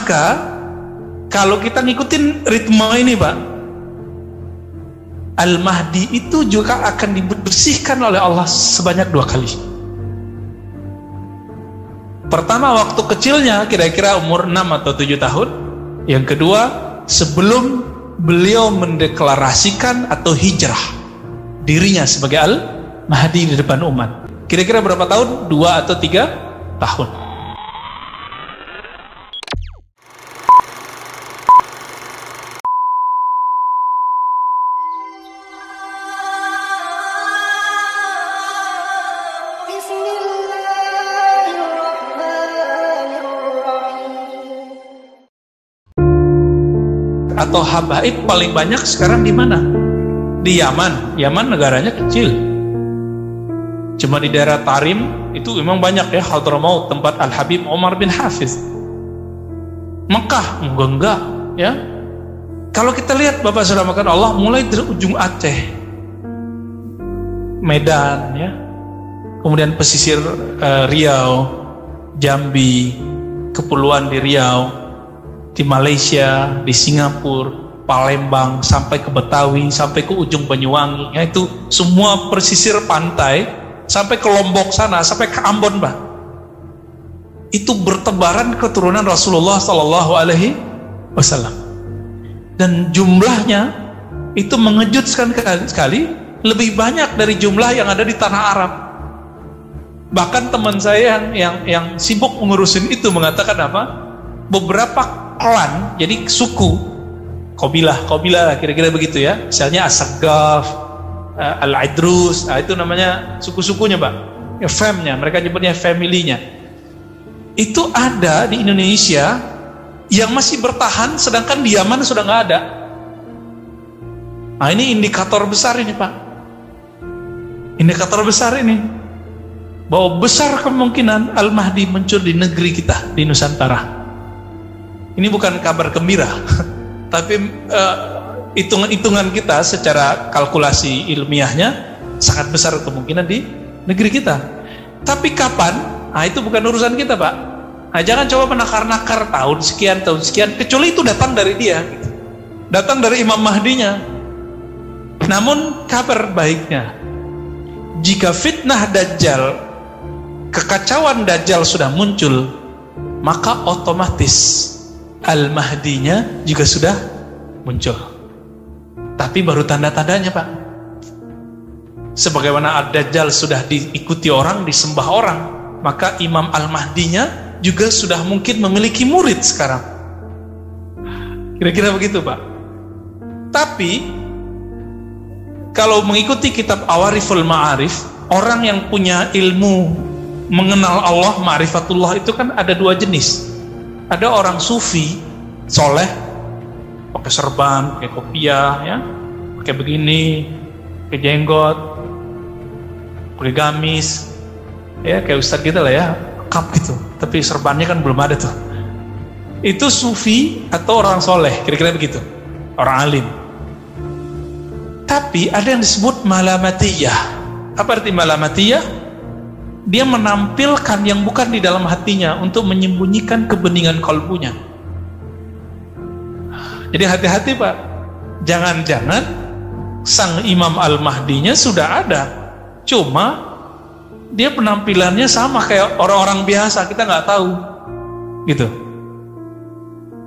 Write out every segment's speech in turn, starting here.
Maka kalau kita ngikutin ritme ini Pak, Al-Mahdi itu juga akan dibersihkan oleh Allah sebanyak 2 kali. Pertama waktu kecilnya, kira-kira umur 6 atau 7 tahun. Yang kedua sebelum beliau mendeklarasikan atau hijrah dirinya sebagai Al-Mahdi di depan umat. Kira-kira berapa tahun? 2 atau 3 tahun. Atau habaib paling banyak sekarang di mana? Di Yaman. Yaman negaranya kecil. Cuma di daerah Tarim itu memang banyak ya, Hadramaut, tempat Al-Habib Umar bin Hafiz. Mekah enggak ya. Kalau kita lihat Bapak Saudara makan Allah, mulai dari ujung Aceh, Medan ya, kemudian pesisir Riau, Jambi, kepulauan di Riau, di Malaysia, di Singapura, Palembang, sampai ke Betawi, sampai ke ujung Banyuwangi, ya itu semua pesisir pantai, sampai ke Lombok sana, sampai ke Ambon Pak. Itu bertebaran keturunan Rasulullah Sallallahu Alaihi Wasallam, dan jumlahnya itu mengejutkan sekali, lebih banyak dari jumlah yang ada di tanah Arab. Bahkan teman saya yang sibuk mengurusin itu mengatakan apa? Beberapa klan, jadi suku, kabilah kira-kira begitu ya, misalnya As-Saggaf, Al-Idrus, itu namanya suku-sukunya Pak ya, famnya, mereka nyebutnya family-nya. Itu ada di Indonesia yang masih bertahan, sedangkan di Yaman sudah nggak ada. Nah ini indikator besar ini Pak, indikator besar ini bahwa besar kemungkinan Al-Mahdi muncul di negeri kita, di Nusantara. Ini bukan kabar gembira, tapi hitungan kita secara kalkulasi ilmiahnya sangat besar kemungkinan di negeri kita. Tapi kapan? Nah itu bukan urusan kita Pak. Nah, jangan coba menakar-nakar tahun sekian, kecuali itu datang dari dia, gitu. Datang dari Imam Mahdinya. Namun kabar baiknya, jika fitnah Dajjal, kekacauan Dajjal sudah muncul, maka otomatis Al-Mahdinya juga sudah muncul. Tapi baru tanda-tandanya Pak. Sebagaimana Ad-Dajjal sudah diikuti orang, disembah orang, maka Imam Al-Mahdinya juga sudah mungkin memiliki murid sekarang. Kira-kira begitu Pak. Tapi kalau mengikuti kitab Awariful Ma'arif, orang yang punya ilmu mengenal Allah, ma'rifatullah, itu kan ada 2 jenis. Ada orang sufi soleh, pakai serban, pakai kopiah ya, pakai begini, pakai jenggot, pakai gamis ya, kayak ustadz gitu lah ya, kap gitu, tapi serbannya kan belum ada tuh. Itu sufi atau orang soleh, kira-kira begitu, orang alim. Tapi ada yang disebut malamatiyah. Apa arti malamatiyah? Dia menampilkan yang bukan di dalam hatinya untuk menyembunyikan kebeningan kalbunya. Jadi hati-hati Pak, jangan-jangan sang Imam Al-Mahdinya sudah ada, cuma dia penampilannya sama kayak orang-orang biasa, kita nggak tahu gitu.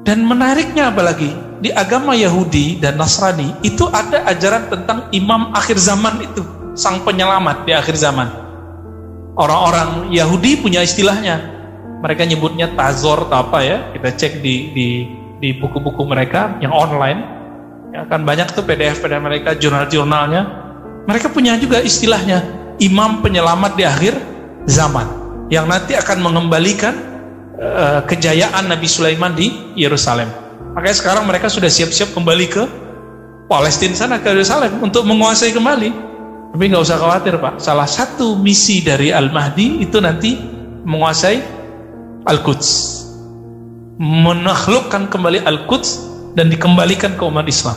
Dan menariknya apalagi di agama Yahudi dan Nasrani itu ada ajaran tentang Imam akhir zaman itu, sang penyelamat di akhir zaman. Orang-orang Yahudi punya istilahnya, mereka nyebutnya Tazor atau apa ya, kita cek di buku-buku mereka yang online ya, kan banyak tuh PDF mereka, jurnal-jurnalnya, mereka punya juga istilahnya Imam penyelamat di akhir zaman, yang nanti akan mengembalikan kejayaan Nabi Sulaiman di Yerusalem. Makanya sekarang mereka sudah siap-siap kembali ke Palestina sana, ke Yerusalem untuk menguasai kembali. Tapi nggak usah khawatir Pak, salah satu misi dari Al-Mahdi itu nanti menguasai Al-Quds, menaklukkan kembali Al-Quds dan dikembalikan ke umat Islam.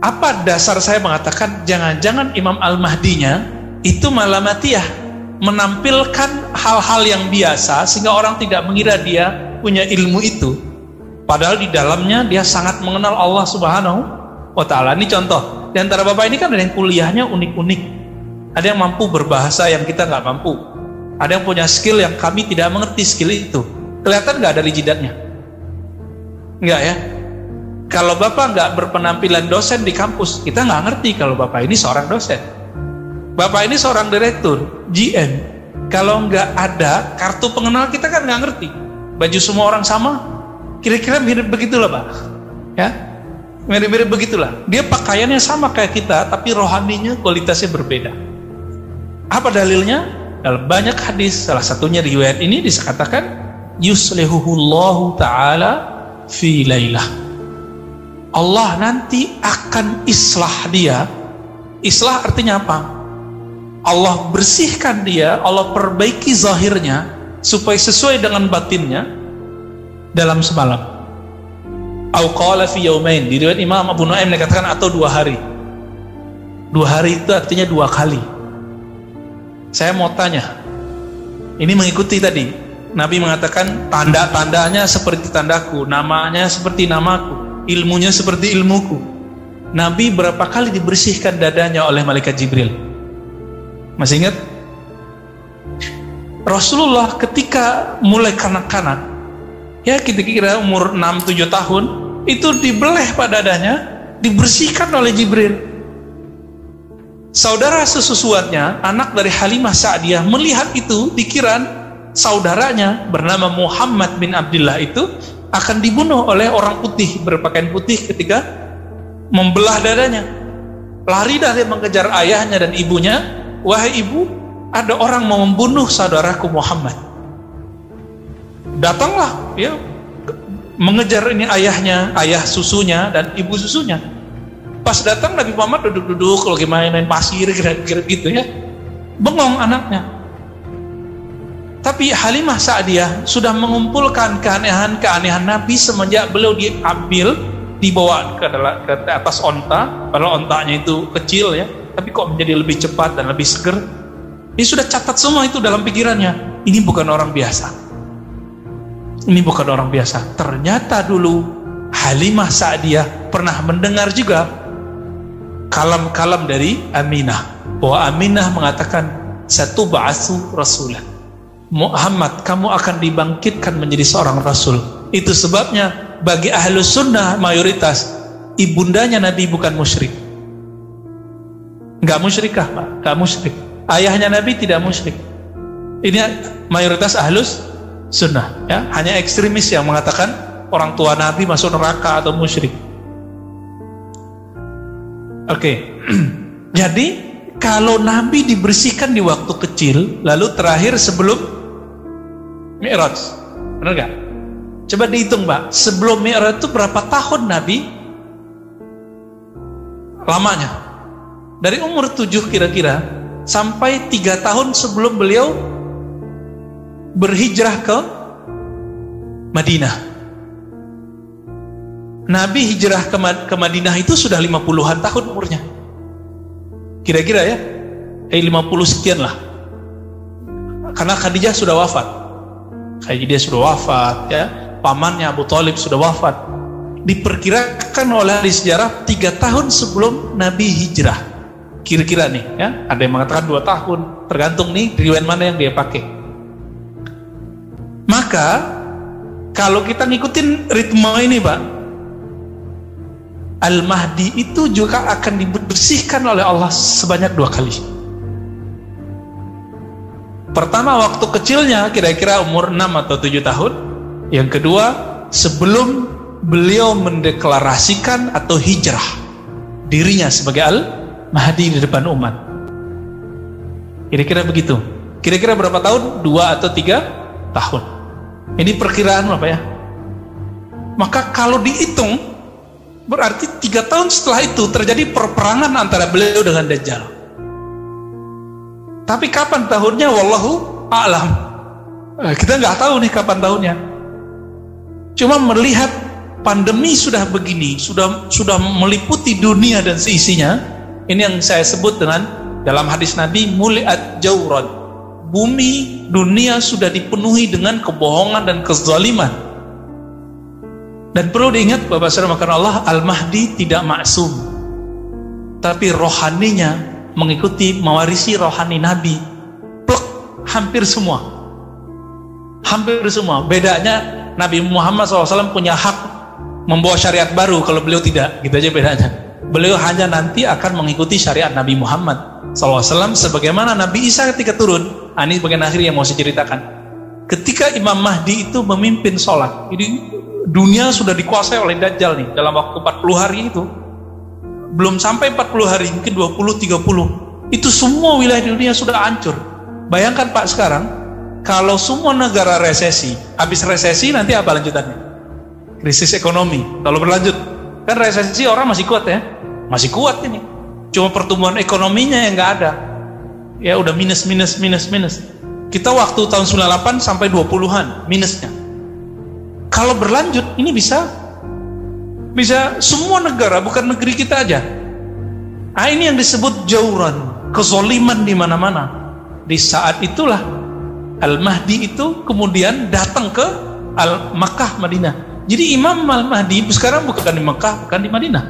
Apa dasar saya mengatakan jangan-jangan Imam Al-Mahdinya itu malamatiyah, menampilkan hal-hal yang biasa sehingga orang tidak mengira dia punya ilmu itu, Padahal di dalamnya dia sangat mengenal Allah Subhanahu wa Ta'ala. Ini contoh. Di antara bapak ini kan ada yang kuliahnya unik-unik. Ada yang mampu berbahasa yang kita nggak mampu. Ada yang punya skill yang kami tidak mengerti skill itu. Kelihatan nggak dari jidatnya? Nggak ya? Kalau bapak nggak berpenampilan dosen di kampus, kita nggak ngerti kalau bapak ini seorang dosen. Bapak ini seorang direktur, GM. Kalau nggak ada kartu pengenal, kita kan nggak ngerti. Baju semua orang sama, kira-kira mirip begitulah pak. Ya, mirip-mirip begitulah. Dia pakaiannya sama kayak kita, tapi rohaninya kualitasnya berbeda. Apa dalilnya? Dalam banyak hadis, salah satunya riwayat ini dikatakan yuslihuhullahu ta'ala fi lailah. Allah nanti akan islah dia. Islah artinya apa? Allah bersihkan dia, Allah perbaiki zahirnya supaya sesuai dengan batinnya dalam semalam. Au qala fi yaumain. Di riwayat Imam Abu Nuaim dikatakan atau 2 hari. 2 hari itu artinya 2 kali. Saya mau tanya, ini mengikuti tadi Nabi mengatakan tanda-tandanya seperti tandaku, namanya seperti namaku, ilmunya seperti ilmuku. Nabi berapa kali dibersihkan dadanya oleh malaikat Jibril? Masih ingat? Rasulullah ketika mulai kanak-kanak, ya kira-kira umur 6-7 tahun, itu dibeleh pada dadanya, dibersihkan oleh Jibril. Saudara sesusuannya, anak dari Halimah Sa'diyah, melihat itu, dikira saudaranya bernama Muhammad bin Abdullah itu akan dibunuh oleh orang putih berpakaian putih ketika membelah dadanya. Lari dari mengejar ayahnya dan ibunya. Wahai ibu, ada orang mau membunuh saudaraku Muhammad. Datanglah ya, mengejar ini ayahnya, ayah susunya dan ibu susunya. Pas datang Nabi Muhammad duduk-duduk lagi main pasir kira-kira gitu ya. Bengong anaknya. Tapi Halimah Sa'diyah sudah mengumpulkan keanehan-keanehan Nabi semenjak beliau diambil, dibawa ke atas onta. Padahal ontanya itu kecil ya, tapi kok menjadi lebih cepat dan lebih seger. Dia sudah catat semua itu dalam pikirannya. Ini bukan orang biasa. Ini bukan orang biasa. Ternyata dulu Halimah Sa'diyah pernah mendengar juga kalam-kalam dari Aminah, bahwa Aminah mengatakan satu ba'atsu rasulah, Muhammad kamu akan dibangkitkan menjadi seorang rasul. Itu sebabnya bagi ahlus sunnah mayoritas ibundanya Nabi bukan musyrik. Enggak musyrikah Pak? Enggak musyrik. Ayahnya Nabi tidak musyrik. Ini mayoritas ahlus sunnah ya. Hanya ekstremis yang mengatakan orang tua Nabi masuk neraka atau musyrik. Oke. Jadi kalau Nabi dibersihkan di waktu kecil, lalu terakhir sebelum Mi'raj, benar gak? Coba dihitung Pak, sebelum Mi'raj itu berapa tahun Nabi lamanya? Dari umur 7 kira-kira sampai 3 tahun sebelum beliau berhijrah ke Madinah. Nabi hijrah ke Madinah itu sudah 50-an tahun umurnya. Kira-kira ya, 50 sekian lah. Karena Khadijah sudah wafat. Khadijah sudah wafat ya. Pamannya Abu Thalib sudah wafat. Diperkirakan oleh ahli sejarah 3 tahun sebelum Nabi hijrah. Kira-kira nih ya. Ada yang mengatakan 2 tahun. Tergantung nih riwayat mana yang dia pakai. Maka kalau kita ngikutin ritme ini Pak, Al-Mahdi itu juga akan dibersihkan oleh Allah sebanyak 2 kali. Pertama waktu kecilnya kira-kira umur 6 atau 7 tahun. Yang kedua sebelum beliau mendeklarasikan atau hijrah dirinya sebagai Al-Mahdi di depan umat. Kira-kira begitu. Kira-kira berapa tahun? 2 atau 3 tahun. Ini perkiraan apa ya? Maka kalau dihitung berarti 3 tahun setelah itu terjadi perperangan antara beliau dengan Dajjal. Tapi kapan tahunnya? Wallahu a'lam. Kita nggak tahu nih kapan tahunnya. Cuma melihat pandemi sudah begini, sudah meliputi dunia dan seisinya. Ini yang saya sebut dengan dalam hadis Nabi, muliat jawran. Bumi dunia sudah dipenuhi dengan kebohongan dan kezaliman. Dan perlu diingat Bapak Saudara karena Allah, Al-Mahdi tidak maksum, tapi rohaninya mengikuti, mewarisi rohani Nabi. Plek, hampir semua. Bedanya Nabi Muhammad SAW punya hak membawa syariat baru, kalau beliau tidak, gitu aja bedanya. Beliau hanya nanti akan mengikuti syariat Nabi Muhammad SAW sebagaimana Nabi Isa ketika turun. Ini bagian akhir yang mau saya ceritakan. Ketika Imam Mahdi itu memimpin sholat, ini dunia sudah dikuasai oleh Dajjal nih dalam waktu 40 hari itu. Belum sampai 40 hari, mungkin 20-30, itu semua wilayah di dunia sudah hancur. Bayangkan Pak sekarang, kalau semua negara resesi, habis resesi nanti apa lanjutannya? Krisis ekonomi. Kalau berlanjut, kan resesi orang masih kuat ya, masih kuat ini. Cuma pertumbuhan ekonominya yang nggak ada. Ya udah minus. Kita waktu tahun 98 sampai 20-an minusnya. Kalau berlanjut, ini bisa semua negara, bukan negeri kita aja. Ini yang disebut jauran, kezoliman di mana-mana. Di saat itulah Al-Mahdi itu kemudian datang ke Makkah, Madinah. Jadi Imam Al-Mahdi sekarang bukan di Makkah, bukan di Madinah.